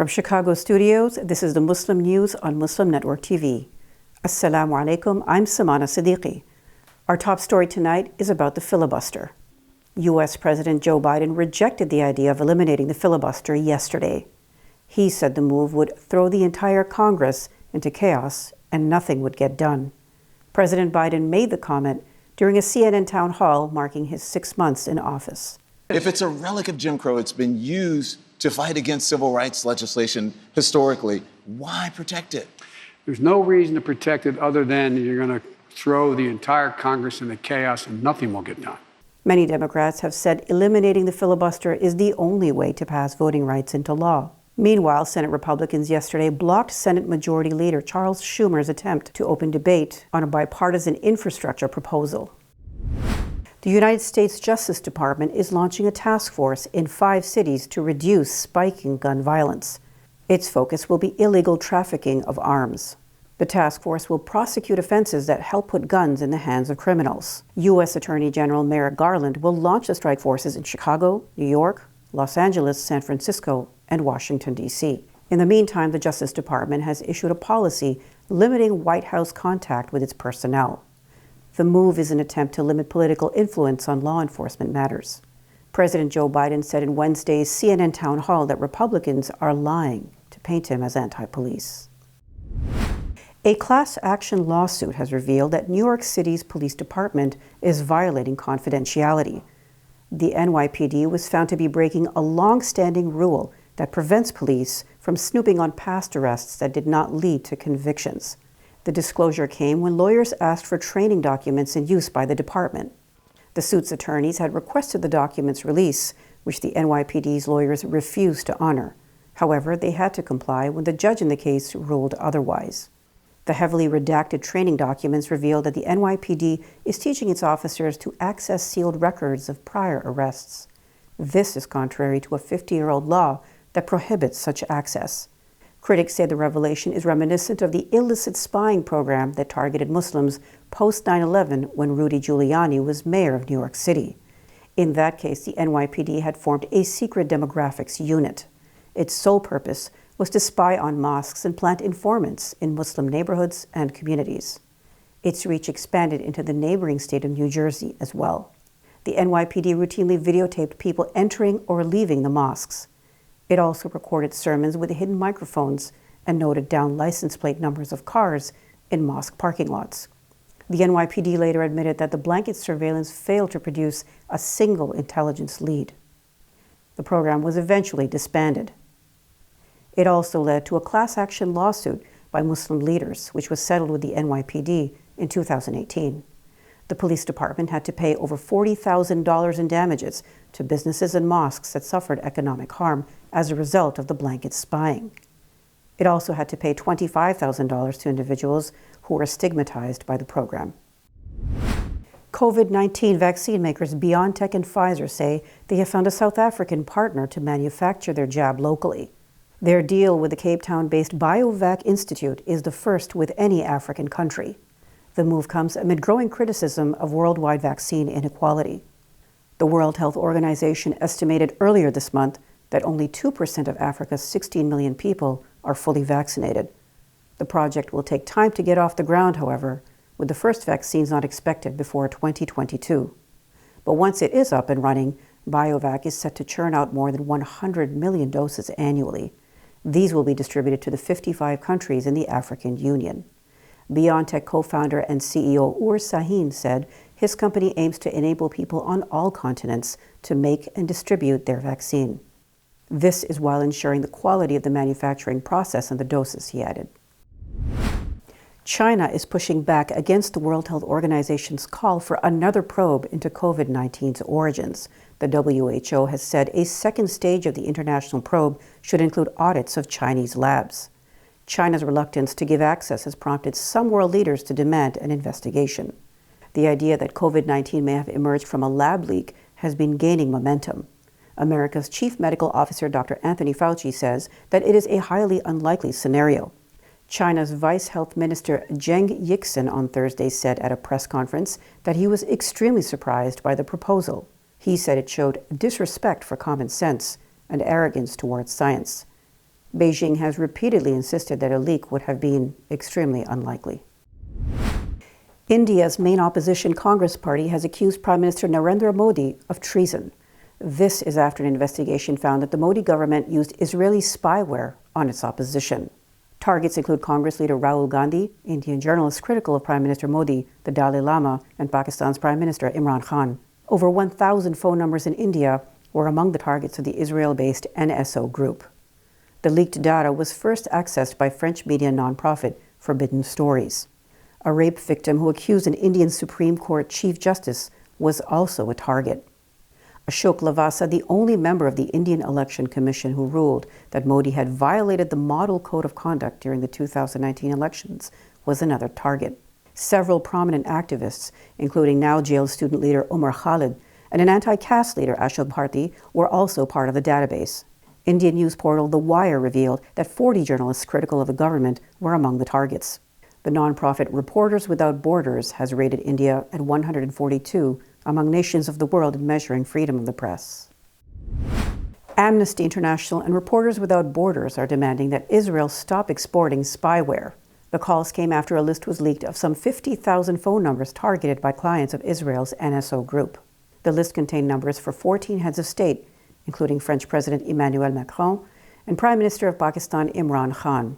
From Chicago studios, this is the Muslim News on Muslim Network TV. Assalamu alaikum, I'm Samana Siddiqui. Our top story tonight is about the filibuster. U.S. President Joe Biden rejected the idea of eliminating the filibuster yesterday. He said the move would throw the entire Congress into chaos and nothing would get done. President Biden made the comment during a CNN town hall marking his 6 months in office. If it's a relic of Jim Crow, it's been used to fight against civil rights legislation historically. Why protect it? There's no reason to protect it other than you're going to throw the entire Congress into chaos and nothing will get done. Many Democrats have said eliminating the filibuster is the only way to pass voting rights into law. Meanwhile, Senate Republicans yesterday blocked Senate Majority Leader Charles Schumer's attempt to open debate on a bipartisan infrastructure proposal. The United States Justice Department is launching a task force in 5 cities to reduce spiking gun violence. Its focus will be illegal trafficking of arms. The task force will prosecute offenses that help put guns in the hands of criminals. U.S. Attorney General Merrick Garland will launch the strike forces in Chicago, New York, Los Angeles, San Francisco, and Washington, D.C. In the meantime, the Justice Department has issued a policy limiting White House contact with its personnel. The move is an attempt to limit political influence on law enforcement matters. President Joe Biden said in Wednesday's CNN town hall that Republicans are lying to paint him as anti-police. A class action lawsuit has revealed that New York City's police department is violating confidentiality. The NYPD was found to be breaking a long-standing rule that prevents police from snooping on past arrests that did not lead to convictions. The disclosure came when lawyers asked for training documents in use by the department. The suit's attorneys had requested the documents' release, which the NYPD's lawyers refused to honor. However, they had to comply when the judge in the case ruled otherwise. The heavily redacted training documents revealed that the NYPD is teaching its officers to access sealed records of prior arrests. This is contrary to a 50-year-old law that prohibits such access. Critics say the revelation is reminiscent of the illicit spying program that targeted Muslims post 9/11 when Rudy Giuliani was mayor of New York City. In that case, the NYPD had formed a secret demographics unit. Its sole purpose was to spy on mosques and plant informants in Muslim neighborhoods and communities. Its reach expanded into the neighboring state of New Jersey as well. The NYPD routinely videotaped people entering or leaving the mosques. It also recorded sermons with hidden microphones and noted down license plate numbers of cars in mosque parking lots. The NYPD later admitted that the blanket surveillance failed to produce a single intelligence lead. The program was eventually disbanded. It also led to a class action lawsuit by Muslim leaders, which was settled with the NYPD in 2018. The police department had to pay over $40,000 in damages to businesses and mosques that suffered economic harm as a result of the blanket spying. It also had to pay $25,000 to individuals who were stigmatized by the program. COVID-19 vaccine makers BioNTech and Pfizer say they have found a South African partner to manufacture their jab locally. Their deal with the Cape Town-based BioNTech Institute is the first with any African country. The move comes amid growing criticism of worldwide vaccine inequality. The World Health Organization estimated earlier this month that only 2% of Africa's 16 million people are fully vaccinated. The project will take time to get off the ground, however, with the first vaccines not expected before 2022. But once it is up and running, BioNTech is set to churn out more than 100 million doses annually. These will be distributed to the 55 countries in the African Union. BioNTech co-founder and CEO Urs Sahin said his company aims to enable people on all continents to make and distribute their vaccine. This is while ensuring the quality of the manufacturing process and the doses, he added. China is pushing back against the World Health Organization's call for another probe into COVID-19's origins. The WHO has said a second stage of the international probe should include audits of Chinese labs. China's reluctance to give access has prompted some world leaders to demand an investigation. The idea that COVID-19 may have emerged from a lab leak has been gaining momentum. America's Chief Medical Officer, Dr. Anthony Fauci, says that it is a highly unlikely scenario. China's Vice Health Minister Zheng Yixin on Thursday said at a press conference that he was extremely surprised by the proposal. He said it showed disrespect for common sense and arrogance towards science. Beijing has repeatedly insisted that a leak would have been extremely unlikely. India's main opposition Congress party has accused Prime Minister Narendra Modi of treason. This is after an investigation found that the Modi government used Israeli spyware on its opposition. Targets include Congress leader Rahul Gandhi, Indian journalists critical of Prime Minister Modi, the Dalai Lama, and Pakistan's Prime Minister Imran Khan. Over 1,000 phone numbers in India were among the targets of the Israel-based NSO group. The leaked data was first accessed by French media nonprofit Forbidden Stories. A rape victim who accused an Indian Supreme Court Chief Justice was also a target. Ashok Lavasa, the only member of the Indian Election Commission who ruled that Modi had violated the model code of conduct during the 2019 elections, was another target. Several prominent activists, including now jailed student leader Umar Khalid and an anti-caste leader Ashok Bharti, were also part of the database. Indian news portal The Wire revealed that 40 journalists critical of the government were among the targets. The nonprofit Reporters Without Borders has rated India at 142 among nations of the world in measuring freedom of the press. Amnesty International and Reporters Without Borders are demanding that Israel stop exporting spyware. The calls came after a list was leaked of some 50,000 phone numbers targeted by clients of Israel's NSO group. The list contained numbers for 14 heads of state, including French President Emmanuel Macron and Prime Minister of Pakistan Imran Khan.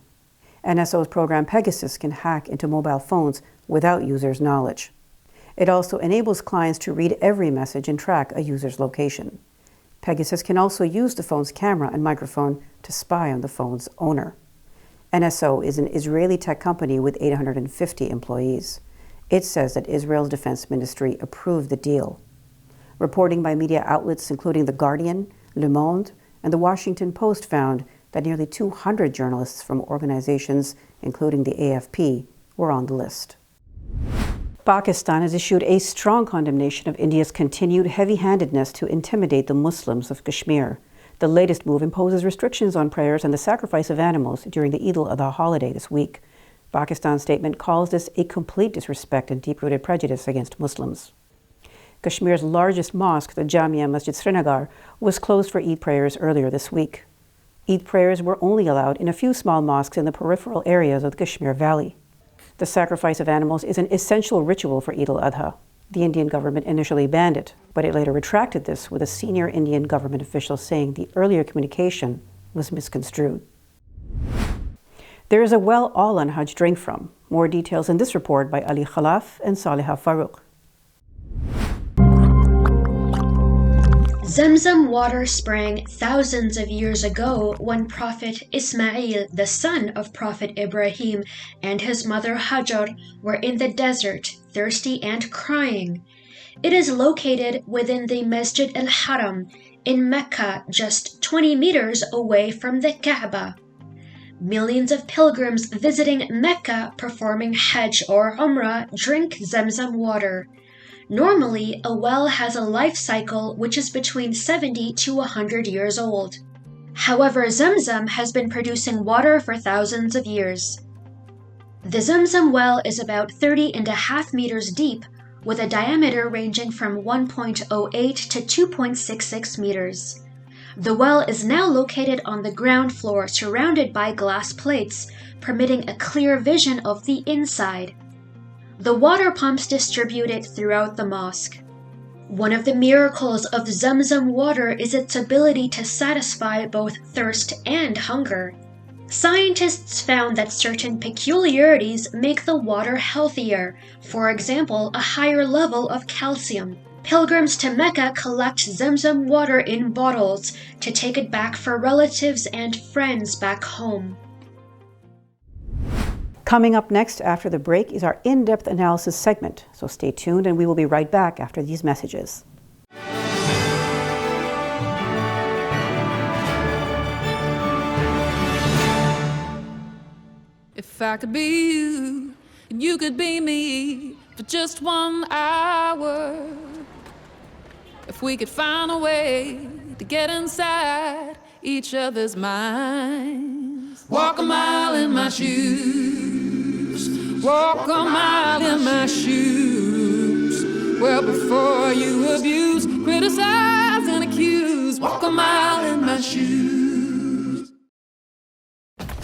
NSO's program Pegasus can hack into mobile phones without users' knowledge. It also enables clients to read every message and track a user's location. Pegasus can also use the phone's camera and microphone to spy on the phone's owner. NSO is an Israeli tech company with 850 employees. It says that Israel's defense ministry approved the deal. Reporting by media outlets including The Guardian, Le Monde, and The Washington Post found that nearly 200 journalists from organizations, including the AFP, were on the list. Pakistan has issued a strong condemnation of India's continued heavy-handedness to intimidate the Muslims of Kashmir. The latest move imposes restrictions on prayers and the sacrifice of animals during the Eid al-Adha holiday this week. Pakistan's statement calls this a complete disrespect and deep-rooted prejudice against Muslims. Kashmir's largest mosque, the Jamia Masjid Srinagar, was closed for Eid prayers earlier this week. Eid prayers were only allowed in a few small mosques in the peripheral areas of the Kashmir Valley. The sacrifice of animals is an essential ritual for Eid al-Adha. The Indian government initially banned it, but it later retracted this, with a senior Indian government official saying the earlier communication was misconstrued. There is a well all on Hajj drink from. More details in this report by Ali Khalaf and Saliha Farouk. Zamzam water sprang thousands of years ago when Prophet Ismail, the son of Prophet Ibrahim, and his mother Hajar were in the desert, thirsty and crying. It is located within the Masjid al-Haram in Mecca, just 20 meters away from the Kaaba. Millions of pilgrims visiting Mecca performing Hajj or Umrah drink Zamzam water. Normally, a well has a life cycle which is between 70 to 100 years old. However, Zamzam has been producing water for thousands of years. The Zamzam well is about 30.5 meters deep, with a diameter ranging from 1.08 to 2.66 meters. The well is now located on the ground floor surrounded by glass plates, permitting a clear vision of the inside. The water pumps distribute it throughout the mosque. One of the miracles of Zamzam water is its ability to satisfy both thirst and hunger. Scientists found that certain peculiarities make the water healthier, for example, a higher level of calcium. Pilgrims to Mecca collect Zamzam water in bottles to take it back for relatives and friends back home. Coming up next after the break is our in-depth analysis segment, so stay tuned and we will be right back after these messages. If I could be you, and you could be me for just 1 hour. If we could find a way to get inside each other's minds. Walk a mile in my shoes. Walk a mile in my shoes. Well, before you abuse, criticize, and accuse. Walk a mile in my shoes.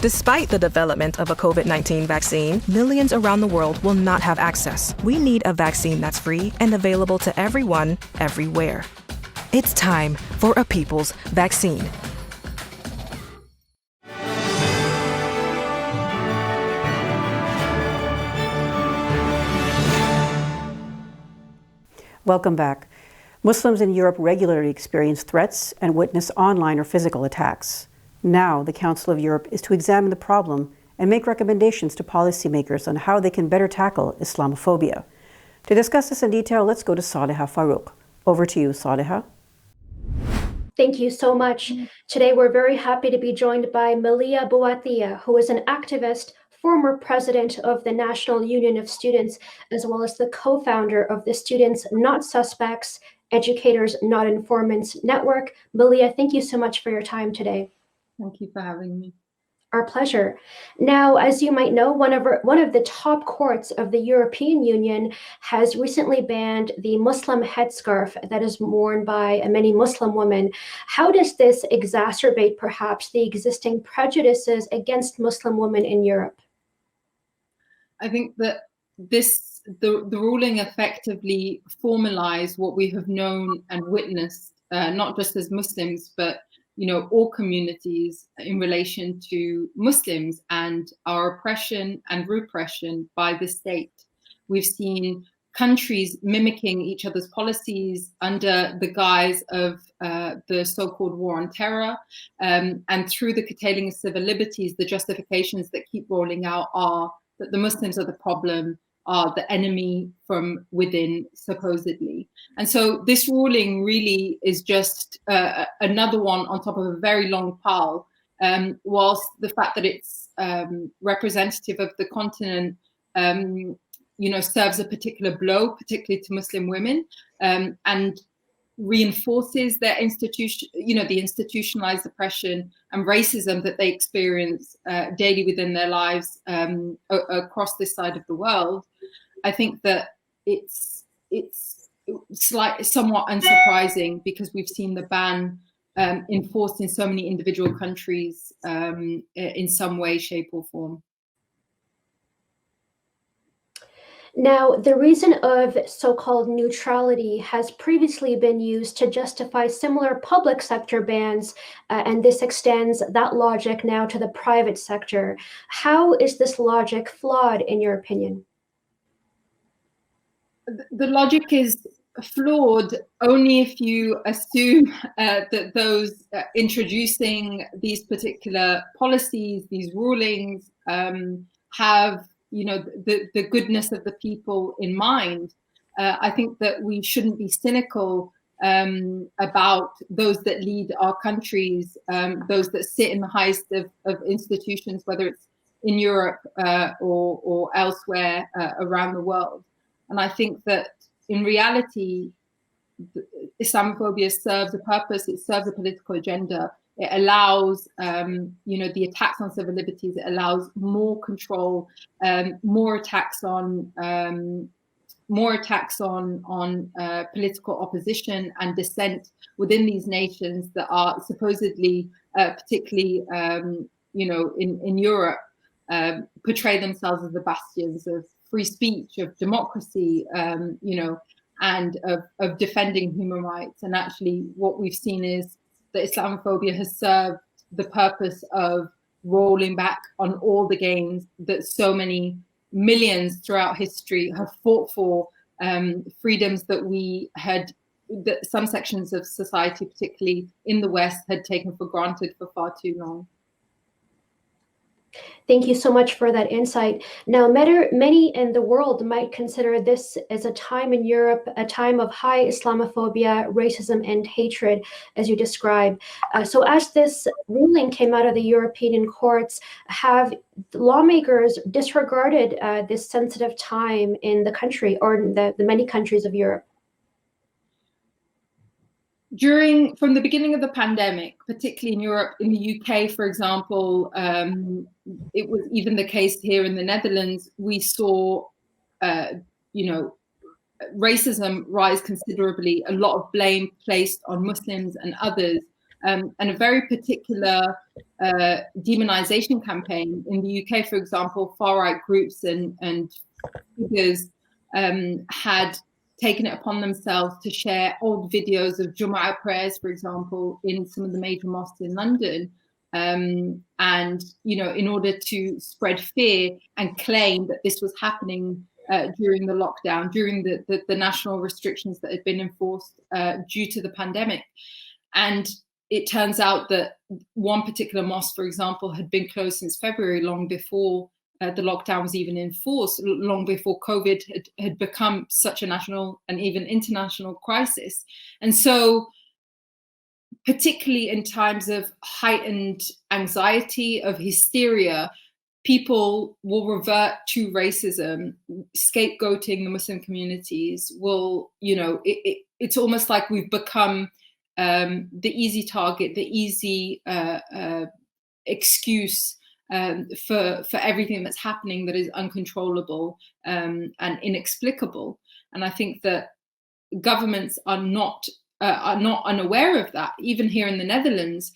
Despite the development of a COVID-19 vaccine, millions around the world will not have access. We need a vaccine that's free and available to everyone, everywhere. It's time for a people's vaccine. Welcome back. Muslims in Europe regularly experience threats and witness online or physical attacks. Now, the Council of Europe is to examine the problem and make recommendations to policymakers on how they can better tackle Islamophobia. To discuss this in detail, let's go to Saliha Farouk. Over to you, Saliha. Thank you so much. Today, we're very happy to be joined by Malia Bouattia, who is an activist, former president of the National Union of Students, as well as the co-founder of the Students Not Suspects, Educators Not Informants Network. Malia, thank you so much for your time today. Thank you for having me. Our pleasure. Now, as you might know, one of the top courts of the European Union has recently banned the Muslim headscarf that is worn by many Muslim women. How does this exacerbate perhaps the existing prejudices against Muslim women in Europe? I think that the ruling effectively formalized what we have known and witnessed, not just as Muslims, but all communities in relation to Muslims and our oppression and repression by the state. We've seen countries mimicking each other's policies under the guise of the so-called war on terror, and through the curtailing of civil liberties, the justifications that keep rolling out are that the Muslims are the problem, are the enemy from within, supposedly. And so this ruling really is just another one on top of a very long pile, whilst the fact that it's representative of the continent, serves a particular blow, particularly to Muslim women, and reinforces their the institutionalized oppression and racism that they experience daily within their lives across this side of the world. I think that it's somewhat unsurprising because we've seen the ban enforced in so many individual countries in some way, shape, or form. Now, the reason of so-called neutrality has previously been used to justify similar public sector bans, and this extends that logic now to the private sector. How is this logic flawed, in your opinion? The logic is flawed only if you assume that those introducing these particular policies, these rulings, have the goodness of the people in mind. I think that we shouldn't be cynical about those that lead our countries, those that sit in the highest of institutions, whether it's in Europe or elsewhere around the world. And I think that in reality, Islamophobia serves a purpose, it serves a political agenda. It allows, the attacks on civil liberties. It allows more control, more attacks on political opposition and dissent within these nations that are supposedly, particularly, in Europe, portray themselves as the bastions of free speech, of democracy, and of defending human rights. And actually, what we've seen is that Islamophobia has served the purpose of rolling back on all the gains that so many millions throughout history have fought for, freedoms that that some sections of society, particularly in the West, had taken for granted for far too long. Thank you so much for that insight. Now, many in the world might consider this as a time in Europe, a time of high Islamophobia, racism, and hatred, as you described. So as this ruling came out of the European courts, have lawmakers disregarded this sensitive time in the country or the many countries of Europe? From the beginning of the pandemic, particularly in Europe, in the UK, for example, it was even the case here in the Netherlands, we saw, racism rise considerably, a lot of blame placed on Muslims and others, and a very particular demonization campaign. In the UK, for example, far-right groups and figures had taken it upon themselves to share old videos of Jumu'ah prayers, for example, in some of the major mosques in London. And, you know, in order to spread fear and claim that this was happening during the lockdown, during the national restrictions that had been enforced due to the pandemic. And it turns out that one particular mosque, for example, had been closed since February, long before the lockdown was even enforced, long before COVID had become such a national and even international crisis. And so, particularly in times of heightened anxiety, of hysteria, people will revert to racism, scapegoating the Muslim communities. Will, you know, it's almost like we've become the easy target, the easy excuse for everything that's happening that is uncontrollable and inexplicable. And I think that governments are not unaware of that. Even here in the Netherlands,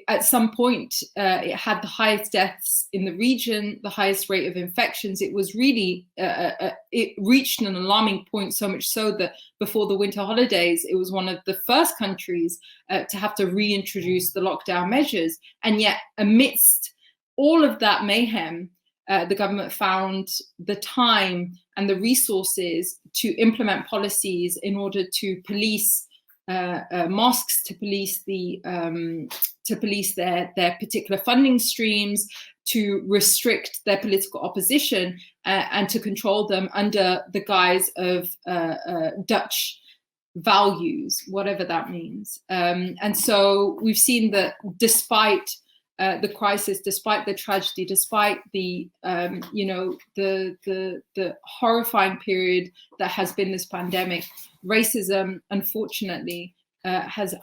at some point, it had the highest deaths in the region, the highest rate of infections. It was really, it reached an alarming point, so much so that before the winter holidays, it was one of the first countries to have to reintroduce the lockdown measures. And yet, amidst all of that mayhem, the government found the time and the resources to implement policies in order to police mosques, to police their particular funding streams, to restrict their political opposition, and to control them under the guise of Dutch values, whatever that means. And so we've seen that despite the crisis, despite the tragedy, despite the the horrifying period that has been this pandemic, racism, unfortunately, has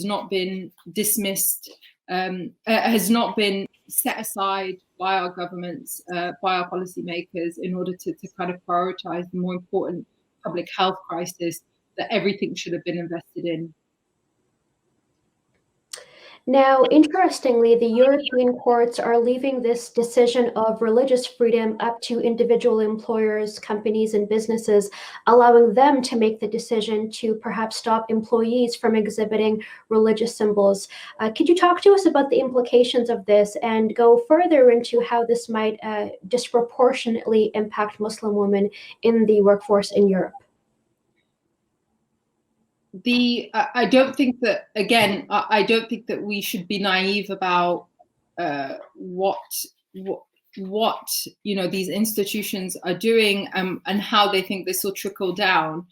not been dismissed, has not been set aside by our governments, by our policymakers, in order to kind of prioritize the more important public health crisis that everything should have been invested in. Now, interestingly, the European courts are leaving this decision of religious freedom up to individual employers, companies, and businesses, allowing them to make the decision to perhaps stop employees from exhibiting religious symbols. Could you talk to us about the implications of this and go further into how this might disproportionately impact Muslim women in the workforce in Europe? I don't think that, again, I don't think that we should be naive about what these institutions are doing and how they think this will trickle down.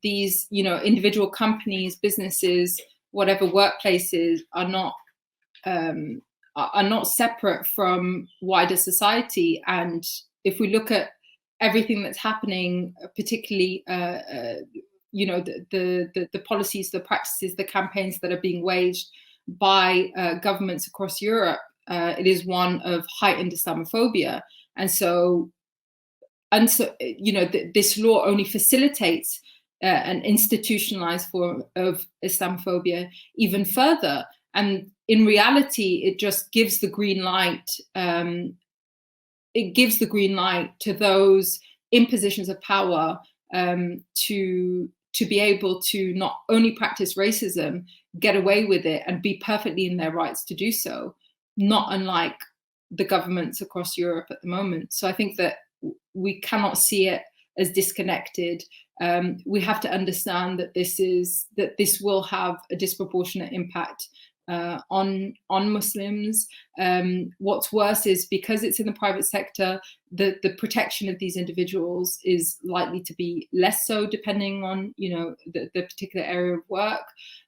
These individual companies, businesses, whatever workplaces are not separate from wider society. And if we look at everything that's happening, particularly the policies, the practices, the campaigns that are being waged by governments across Europe, it is one of heightened Islamophobia. And so this law only facilitates an institutionalized form of Islamophobia even further. And in reality, it just gives the green light. It gives the green light to those in positions of power to be able to not only practice racism, get away with it, and be perfectly in their rights to do so, not unlike the governments across Europe at the moment. So I think that we cannot see it as disconnected. We have to understand that this will have a disproportionate impact on Muslims. What's worse is, because it's in the private sector, the protection of these individuals is likely to be less so, depending on the particular area of work.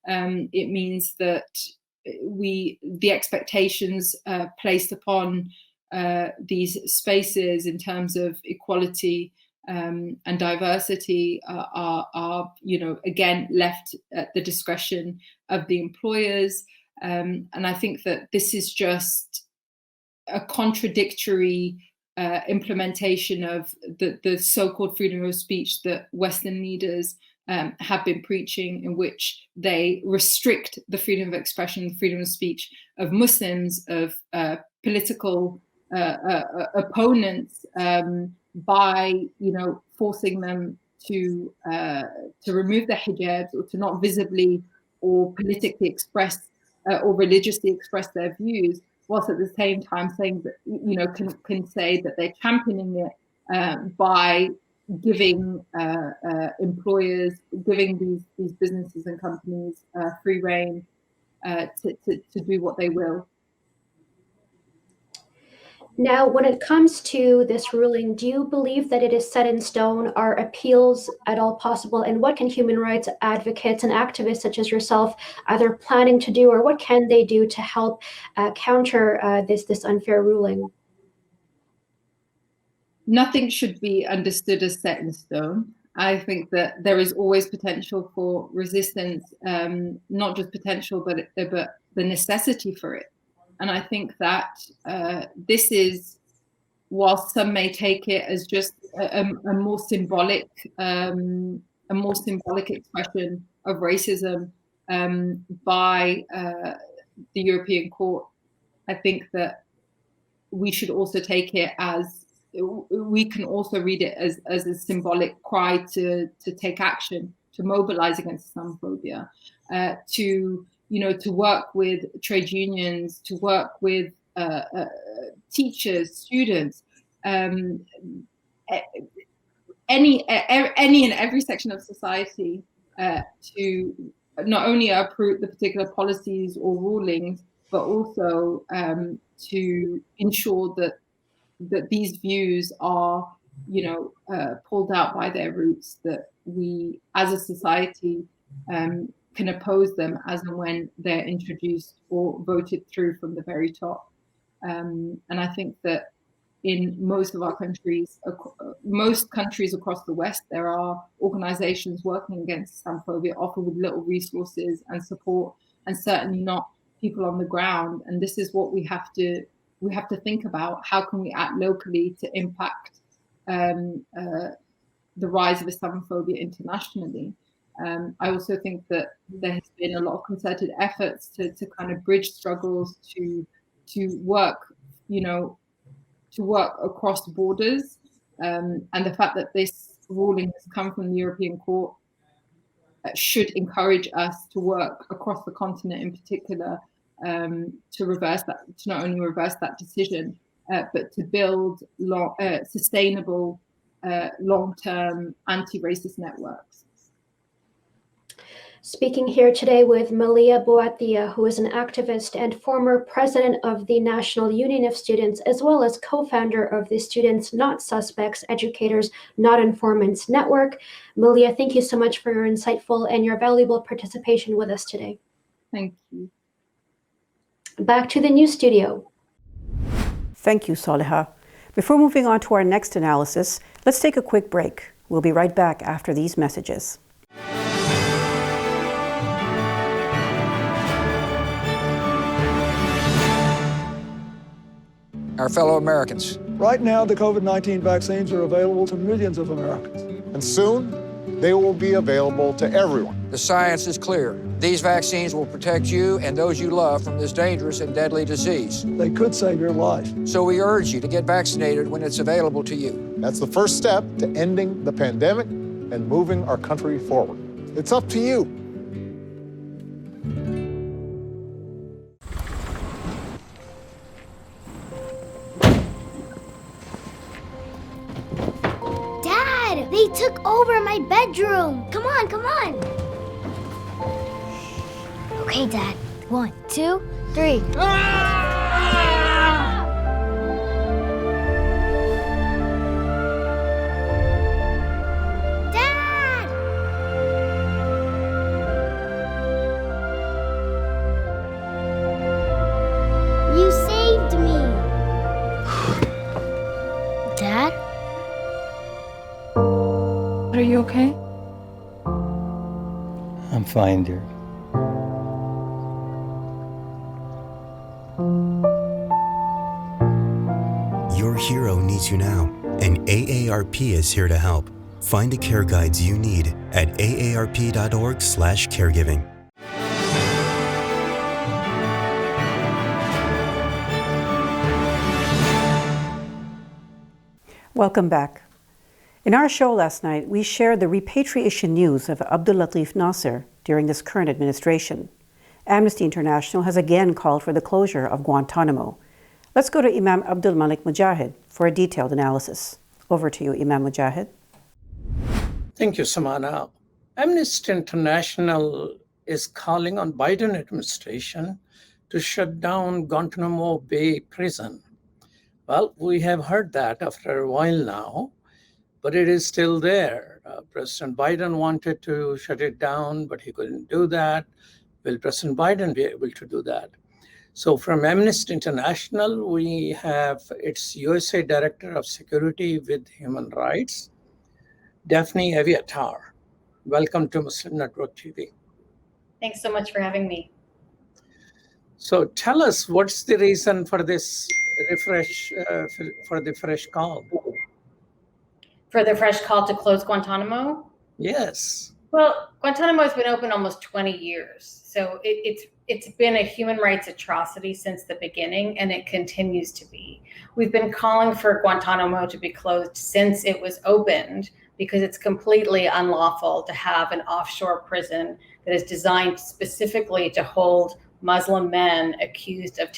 It means that the expectations placed upon these spaces in terms of equality and diversity are again left at the discretion of the employers. And I think that this is just a contradictory implementation of the so-called freedom of speech that Western leaders have been preaching, in which they restrict the freedom of expression, freedom of speech of Muslims, of political opponents, by forcing them to remove their hijabs, or to not visibly or politically express or religiously express their views, whilst at the same time saying that can say that they're championing it by giving employers, giving these businesses and companies free rein to do what they will. Now, when it comes to this ruling, do you believe that it is set in stone? Are appeals at all possible? And what can human rights advocates and activists such as yourself either planning to do, or what can they do to help counter this unfair ruling? Nothing should be understood as set in stone. I think that there is always potential for resistance, not just potential, but the necessity for it. And I think that this is, whilst some may take it as just a more symbolic expression of racism by the European Court, I think that we should also take it as, we can also read it as a symbolic cry to take action, to mobilize against Islamophobia, to work with trade unions, to work with teachers, students, any and every section of society, to not only approve the particular policies or rulings, but also to ensure that these views are, pulled out by their roots, that we as a society can oppose them as and when they're introduced or voted through from the very top. And I think that in most of our countries, most countries across the West, there are organizations working against Islamophobia, often with little resources and support, and certainly not people on the ground. And this is what we have to think about. How can we act locally to impact the rise of Islamophobia internationally? I also think that there has been a lot of concerted efforts to kind of bridge struggles, to work, to work across borders. And the fact that this ruling has come from the European Court should encourage us to work across the continent in particular, to reverse that, to not only reverse that decision, but to build sustainable, long-term anti-racist networks. Speaking here today with Malia Boatia, who is an activist and former president of the National Union of Students, as well as co-founder of the Students Not Suspects, Educators Not Informants Network. Malia, thank you so much for your insightful and your valuable participation with us today. Thank you. Back to the news studio. Thank you, Saleha. Before moving on to our next analysis, let's take a quick break. We'll be right back after these messages. Our fellow Americans. Right now, the COVID-19 vaccines are available to millions of Americans. And soon, they will be available to everyone. The science is clear. These vaccines will protect you and those you love from this dangerous and deadly disease. They could save your life. So we urge you to get vaccinated when it's available to you. That's the first step to ending the pandemic and moving our country forward. It's up to you. Dad, they took over my bedroom. Come on, come on. Okay, Dad. 1, 2, 3. Dad! You saved me. Dad? Are you okay? I'm fine, dear. Your hero needs you now, and AARP is here to help. Find the care guides you need at aarp.org/caregiving. Welcome back. In our show last night, we shared the repatriation news of Abdul Latif Nasser during this current administration. Amnesty International has again called for the closure of Guantanamo. Let's go to Imam Abdul Malik Mujahid for a detailed analysis. Over to you, Imam Mujahid. Thank you, Samana. Amnesty International is calling on Biden administration to shut down Guantanamo Bay prison. Well, we have heard that after a while now, but it is still there. President Biden wanted to shut it down, but he couldn't do that. Will President Biden be able to do that? So from Amnesty International, we have its USA Director of Security with Human Rights, Daphne Aviatar. Welcome to Muslim Network TV. Thanks so much for having me. So tell us, what's the reason for this for the fresh call? For the fresh call to close Guantanamo? Yes. Well, Guantanamo has been open almost 20 years. So it's been a human rights atrocity since the beginning, and it continues to be. We've been calling for Guantanamo to be closed since it was opened, because it's completely unlawful to have an offshore prison that is designed specifically to hold Muslim men accused of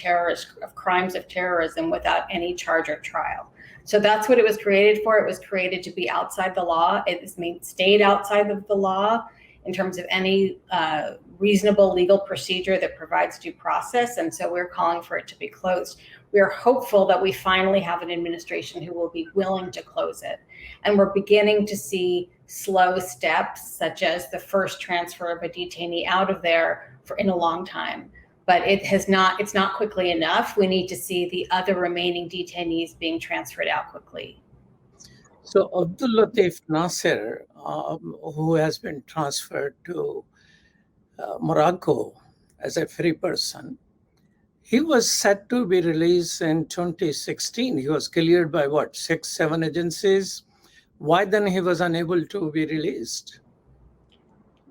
crimes of terrorism without any charge or trial. So that's what it was created for. It was created to be outside the law. It stayed outside of the law in terms of any reasonable legal procedure that provides due process. And so we're calling for it to be closed. We're hopeful that we finally have an administration who will be willing to close it. And we're beginning to see slow steps, such as the first transfer of a detainee out of there in a long time. But it's not quickly enough. We need to see the other remaining detainees being transferred out quickly. So Abdul Latif Nasser, who has been transferred to Morocco as a free person, he was set to be released in 2016. He was cleared by 6-7 agencies. Why then he was unable to be released?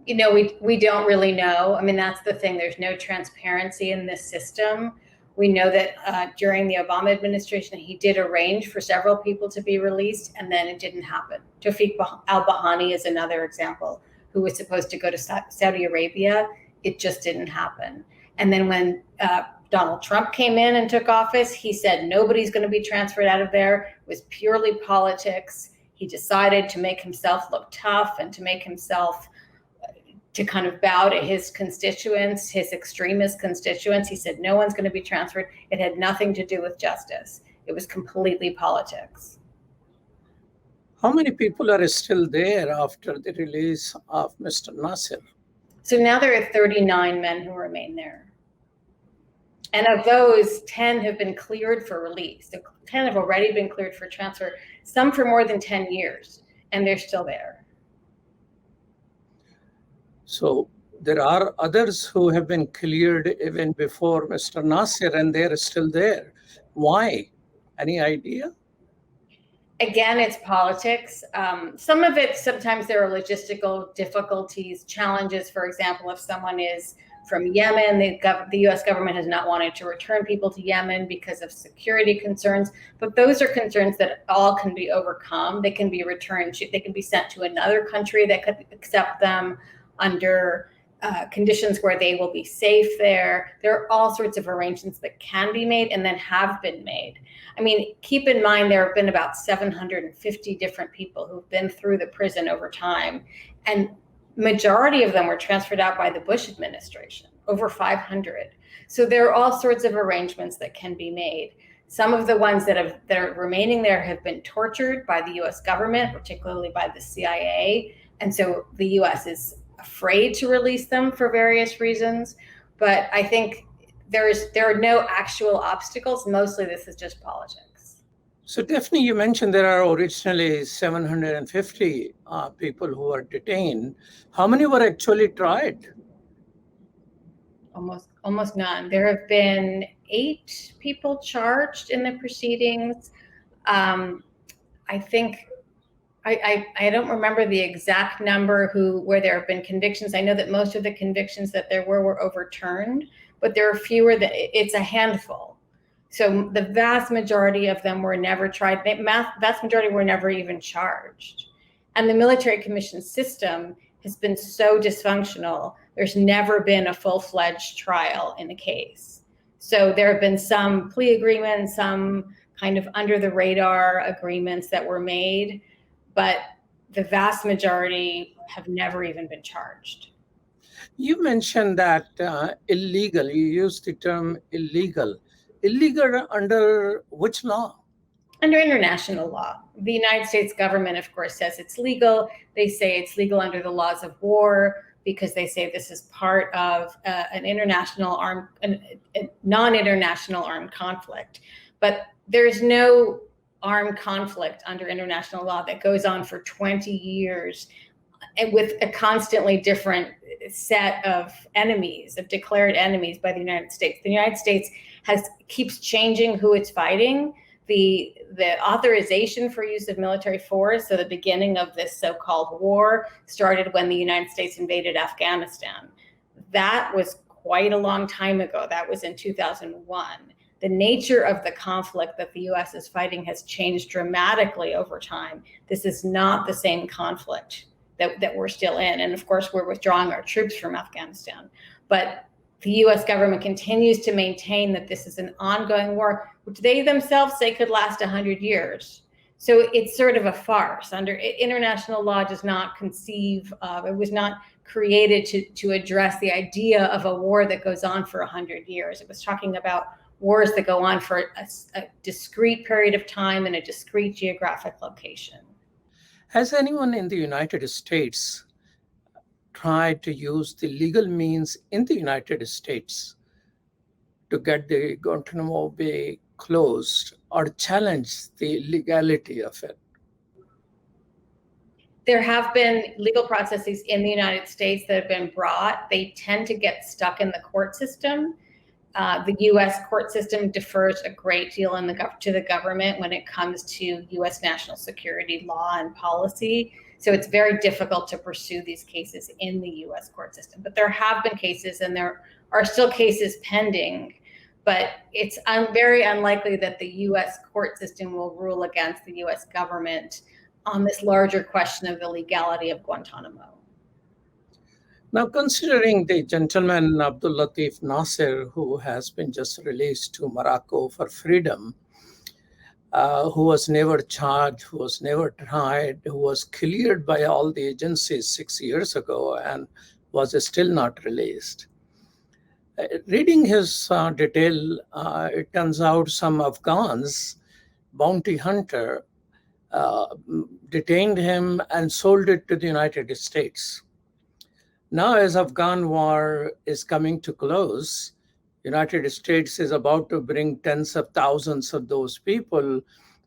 You know, we don't really know. I mean, that's the thing. There's no transparency in this system. We know that during the Obama administration, he did arrange for several people to be released, and then it didn't happen. Tawfiq al-Bahani is another example, who was supposed to go to Saudi Arabia. It just didn't happen. And then when Donald Trump came in and took office, he said nobody's going to be transferred out of there. It was purely politics. He decided to make himself look tough and to make himself to kind of bow to his constituents, his extremist constituents. He said no one's going to be transferred. It had nothing to do with justice. It was completely politics. How many people are still there after the release of Mr. Nasser? So now there are 39 men who remain there. And of those, 10 have been cleared for release. So 10 have already been cleared for transfer, some for more than 10 years, and they're still there. So there are others who have been cleared even before Mr. Nasser, and they're still there. Why? Any idea? Again, it's politics. Some of it, sometimes there are logistical difficulties, challenges. For example, if someone is from Yemen, the U.S. government has not wanted to return people to Yemen because of security concerns. But those are concerns that all can be overcome. They can be returned. They can be sent to another country that could accept them under conditions where they will be safe there. There are all sorts of arrangements that can be made and then have been made. I mean, keep in mind, there have been about 750 different people who've been through the prison over time. And majority of them were transferred out by the Bush administration, over 500. So there are all sorts of arrangements that can be made. Some of the ones that are remaining there have been tortured by the US government, particularly by the CIA. And so the US is afraid to release them for various reasons. But I think there are no actual obstacles. Mostly this is just politics. So Daphne, you mentioned there are originally 750 people who are detained. How many were actually tried? Almost none. There have been 8 people charged in the proceedings. I think I don't remember the exact number where there have been convictions. I know that most of the convictions that there were overturned, but there are fewer. That it's a handful. So the vast majority of them were never tried. The vast majority were never even charged. And the military commission system has been so dysfunctional. There's never been a full-fledged trial in a case. So there have been some plea agreements, some kind of under the radar agreements that were made, but the vast majority have never even been charged. You mentioned that illegal, you used the term illegal. Illegal under which law? Under international law. The United States government, of course, says it's legal. They say it's legal under the laws of war because they say this is part of a non-international armed conflict. But there's no armed conflict under international law that goes on for 20 years with a constantly different set of enemies, of declared enemies by the United States. The United States keeps changing who it's fighting. The authorization for use of military force, so the beginning of this so-called war, started when the United States invaded Afghanistan. That was quite a long time ago. That was in 2001. The nature of the conflict that the U.S. is fighting has changed dramatically over time. This is not the same conflict that we're still in. And of course, we're withdrawing our troops from Afghanistan. But the U.S. government continues to maintain that this is an ongoing war, which they themselves say could last 100 years. So it's sort of a farce. International law does not conceive of, it was not created to address the idea of a war that goes on for 100 years. It was talking about wars that go on for a discrete period of time in a discrete geographic location. Has anyone in the United States tried to use the legal means in the United States to get the Guantanamo Bay closed or challenge the legality of it? There have been legal processes in the United States that have been brought. They tend to get stuck in the court system. The U.S. court system defers a great deal to the government when it comes to U.S. national security law and policy. So it's very difficult to pursue these cases in the U.S. court system. But there have been cases, and there are still cases pending. But it's very unlikely that the U.S. court system will rule against the U.S. government on this larger question of the legality of Guantanamo. Now, considering the gentleman Abdul Latif Nasser, who has been just released to Morocco for freedom, who was never charged, who was never tried, who was cleared by all the agencies 6 years ago and was still not released. Reading his detail, it turns out some Afghans, bounty hunter, detained him and sold it to the United States. Now, as Afghan war is coming to close, United States is about to bring tens of thousands of those people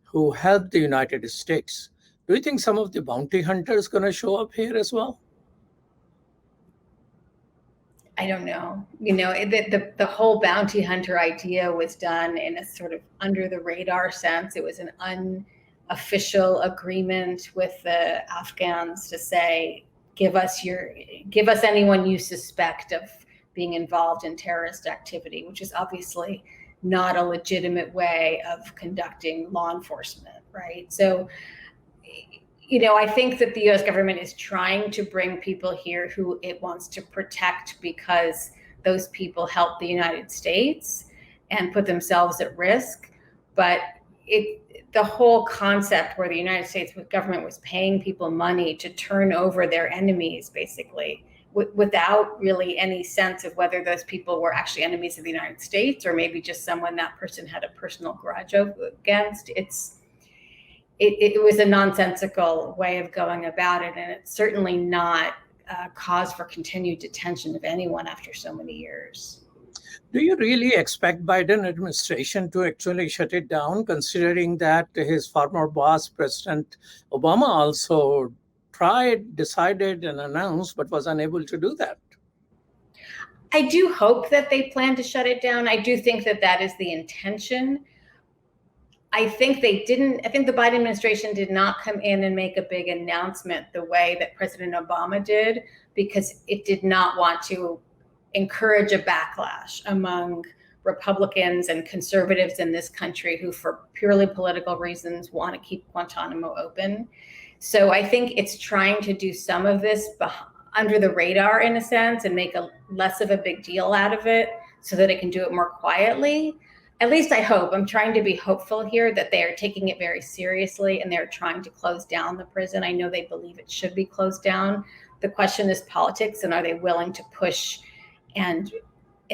who helped the United States. Do you think some of the bounty hunters going to show up here as well? I don't know. You know, the whole bounty hunter idea was done in a sort of under the radar sense. It was an unofficial agreement with the Afghans to say, give us anyone you suspect of being involved in terrorist activity, which is obviously not a legitimate way of conducting law enforcement, right? So, you know, I think that the U.S. government is trying to bring people here who it wants to protect because those people help the United States and put themselves at risk. But the whole concept where the United States government was paying people money to turn over their enemies, basically, without really any sense of whether those people were actually enemies of the United States or maybe just someone that person had a personal grudge against. It was a nonsensical way of going about it, and it's certainly not a cause for continued detention of anyone after so many years. Do you really expect Biden administration to actually shut it down, considering that his former boss, President Obama, also tried, decided, and announced, but was unable to do that? I do hope that they plan to shut it down. I do think that that is the intention. I think the Biden administration did not come in and make a big announcement the way that President Obama did, because it did not want to encourage a backlash among Republicans and conservatives in this country who, for purely political reasons, want to keep Guantanamo open. So I think it's trying to do some of this under the radar, in a sense, and make less of a big deal out of it so that it can do it more quietly. At least I hope. I'm trying to be hopeful here that they are taking it very seriously and they're trying to close down the prison. I know they believe it should be closed down. The question is politics, and are they willing to push and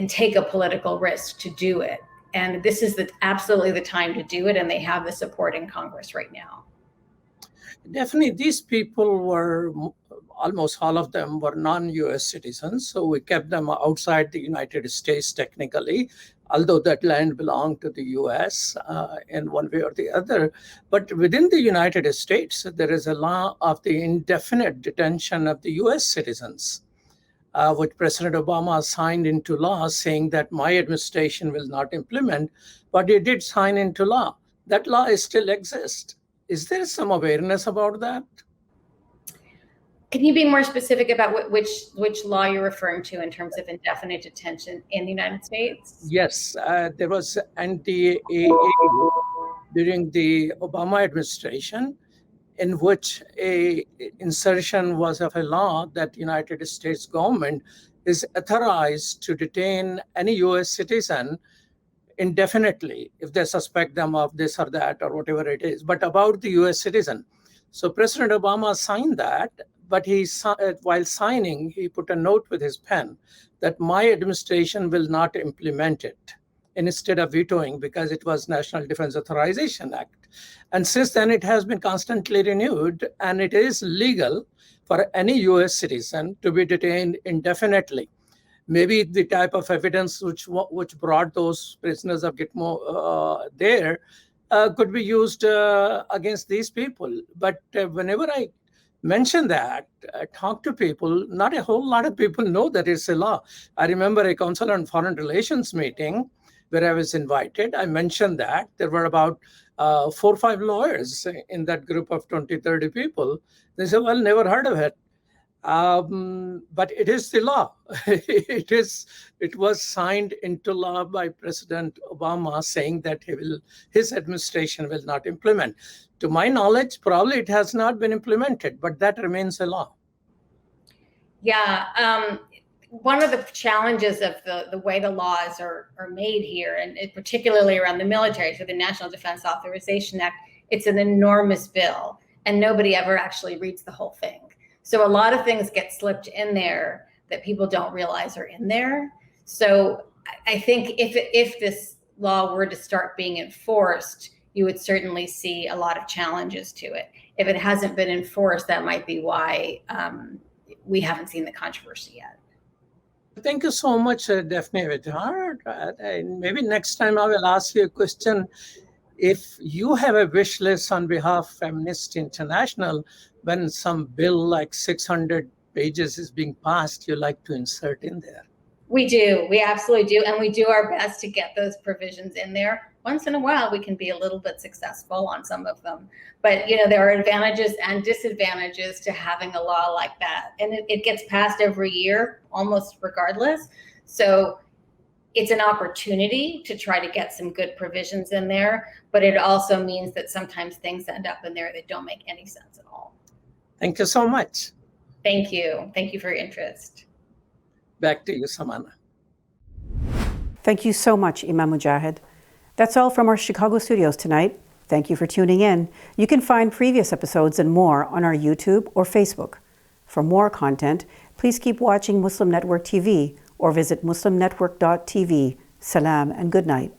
take a political risk to do it? And this is absolutely the time to do it, and they have the support in Congress right now. Definitely, these people were, almost all of them were non-US citizens, so we kept them outside the United States technically, although that land belonged to the US in one way or the other. But within the United States, there is a law of the indefinite detention of the US citizens, which President Obama signed into law, saying that my administration will not implement, but he did sign into law. That law still exists. Is there some awareness about that? Can you be more specific about which law you're referring to in terms of indefinite detention in the United States? Yes, there was NDAA during the Obama administration, in which a insertion was of a law that the United States government is authorized to detain any US citizen indefinitely if they suspect them of this or that or whatever it is, but about the US citizen. So President Obama signed that, but while signing, he put a note with his pen that my administration will not implement it, instead of vetoing, because it was National Defense Authorization Act. And since then, it has been constantly renewed, and it is legal for any US citizen to be detained indefinitely. Maybe the type of evidence which brought those prisoners of Gitmo there could be used against these people. But whenever I mention that, talk to people, not a whole lot of people know that it's a law. I remember a Council on Foreign Relations meeting where I was invited. I mentioned that there were about 4 or 5 lawyers in that group of 20, 30 people. They said, well, never heard of it. But it is the law. It was signed into law by President Obama, saying that his administration will not implement. To my knowledge, probably it has not been implemented, but that remains a law. Yeah. One of the challenges of the way the laws are made here, and particularly around the military, so the National Defense Authorization Act, it's an enormous bill, and nobody ever actually reads the whole thing. So a lot of things get slipped in there that people don't realize are in there. So I think if this law were to start being enforced, you would certainly see a lot of challenges to it. If it hasn't been enforced, that might be why we haven't seen the controversy yet. Thank you so much, Daphne Vidhar. Maybe next time I will ask you a question. If you have a wish list on behalf of Amnesty International, when some bill like 600 pages is being passed, you like to insert in there? We do. We absolutely do. And we do our best to get those provisions in there. Once in a while, we can be a little bit successful on some of them. But, there are advantages and disadvantages to having a law like that. And it gets passed every year, almost regardless. So it's an opportunity to try to get some good provisions in there. But it also means that sometimes things end up in there that don't make any sense at all. Thank you so much. Thank you. Thank you for your interest. Back to you, Samana. Thank you so much, Imam Mujahid. That's all from our Chicago studios tonight. Thank you for tuning in. You can find previous episodes and more on our YouTube or Facebook. For more content, please keep watching Muslim Network TV or visit muslimnetwork.tv. Salam and good night.